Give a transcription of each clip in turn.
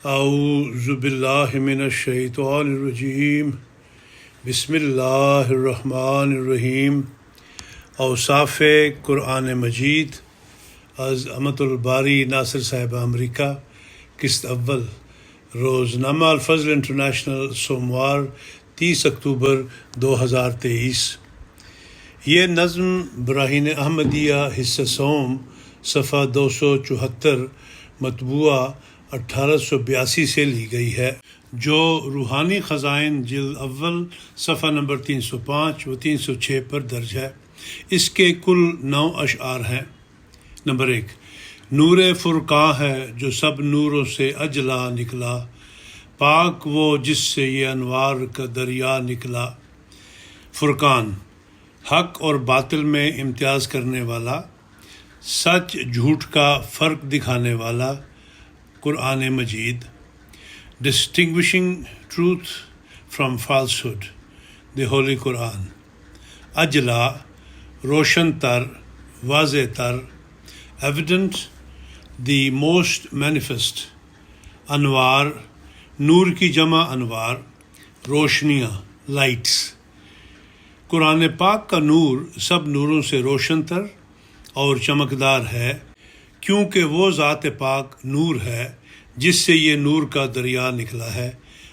اعوذ باللہ من الشیطان الرجیم بسم اللہ الرحمن الرحیم اوصاف قرآن مجید از احمد الباری ناصر صاحب امریکہ قسط اول روزنامہ الفضل انٹرنیشنل سوموار 30 اکتوبر 2023۔ یہ نظم براہین احمدیہ حصہ سوم صفحہ 274 مطبوعہ 1882 سے لی گئی ہے، جو روحانی خزائن جلد اول صفحہ نمبر 305 و 306 پر درج ہے۔ اس کے کل 9 اشعار ہیں۔ نمبر 1، نور فرقاں ہے جو سب نوروں سے اجلا نکلا، پاک وہ جس سے یہ انوار کا دریا نکلا۔ فرقان، حق اور باطل میں امتیاز کرنے والا، سچ جھوٹ کا فرق دکھانے والا قرآن مجید۔ Distinguishing truth from falsehood, the Holy Quran. اجلا، روشن تر، واضح تر۔ Evident, the most manifest. انوار، نور کی جمع انوار، روشنیاں، لائٹس۔ قرآن پاک کا نور سب نوروں سے روشن تر اور چمکدار ہے، کیونکہ وہ ذات پاک نور ہے جس سے یہ نور کا دریا نکلا ہے۔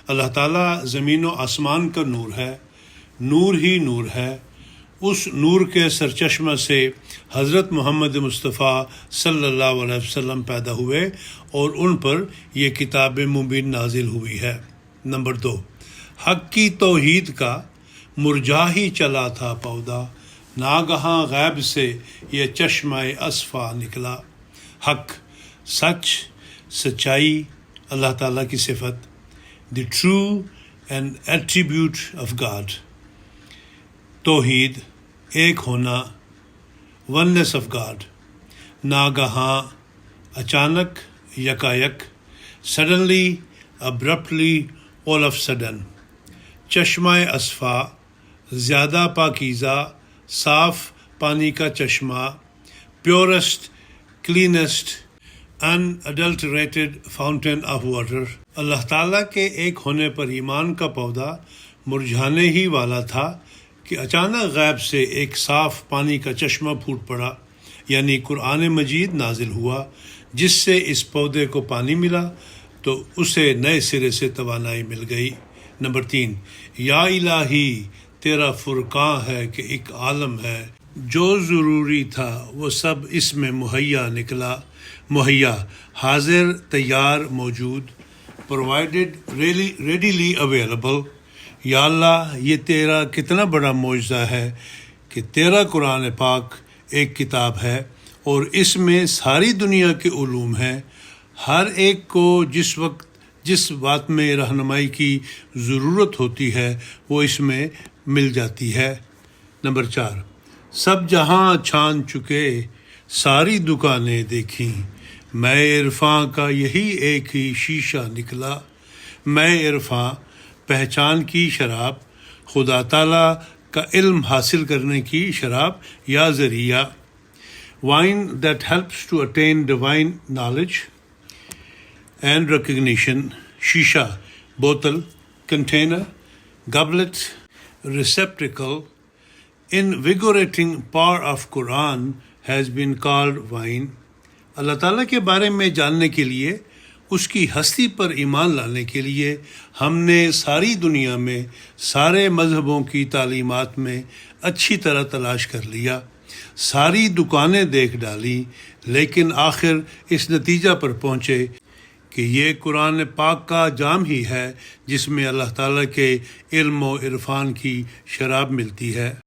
اللہ تعالیٰ زمین و آسمان کا نور ہے، نور ہی نور ہے۔ اس نور کے سرچشمہ سے حضرت محمد مصطفیٰ صلی اللہ علیہ وسلم پیدا ہوئے اور ان پر یہ کتاب مبین نازل ہوئی ہے۔ نمبر 2، حق کی توحید کا مرجا ہی چلا تھا پودا، ناگہاں غیب سے یہ چشمہ اصفا نکلا۔ حق، سچ، سچائی، اللہ تعالیٰ کی صفت، the true and attribute of God. توحید، ایک ہونا، وننس آف گاڈ۔ ناگہاں، اچانک، یکایک، suddenly, abruptly, all of sudden. چشمہ اصفا، زیادہ پاکیزہ، صاف پانی کا چشمہ، purest, cleanest, unadulterated fountain of water. اللہ تعالیٰ کے ایک ہونے پر ایمان کا پودا مرجھانے ہی والا تھا کہ اچانک غیب سے ایک صاف پانی کا چشمہ پھوٹ پڑا، یعنی قرآن مجید نازل ہوا، جس سے اس پودے کو پانی ملا تو اسے نئے سرے سے توانائی مل گئی۔ نمبر 3، یا الہی تیرا فرقاں ہے کہ ایک عالم ہے، جو ضروری تھا وہ سب اس میں مہیا نکلا۔ مہیا، حاضر، تیار، موجود۔ Provided, readily available. یا اللہ، یہ تیرا کتنا بڑا معجزہ ہے کہ تیرا قرآن پاک ایک کتاب ہے اور اس میں ساری دنیا کے علوم ہیں۔ ہر ایک کو جس وقت جس بات میں رہنمائی کی ضرورت ہوتی ہے وہ اس میں مل جاتی ہے۔ نمبر 4، سب جہاں چھان چکے، ساری دکانیں دیکھیں، میں عرفاں کا یہی ایک ہی شیشہ نکلا۔ میں عرفاں، پہچان کی شراب، خدا تعالیٰ کا علم حاصل کرنے کی شراب یا ذریعہ۔ wine that helps to attain divine knowledge and recognition۔ شیشہ، بوتل، container, goblet، receptacle۔ Invigorating power of Quran has been called wine۔ اللہ تعالیٰ کے بارے میں جاننے کے لیے، اس کی ہستی پر ایمان لانے کے لیے ہم نے ساری دنیا میں سارے مذہبوں کی تعلیمات میں اچھی طرح تلاش کر لیا، ساری دکانیں دیکھ ڈالی، لیکن آخر اس نتیجہ پر پہنچے کہ یہ قرآن پاک کا جام ہی ہے جس میں اللہ تعالیٰ کے علم و عرفان کی شراب ملتی ہے۔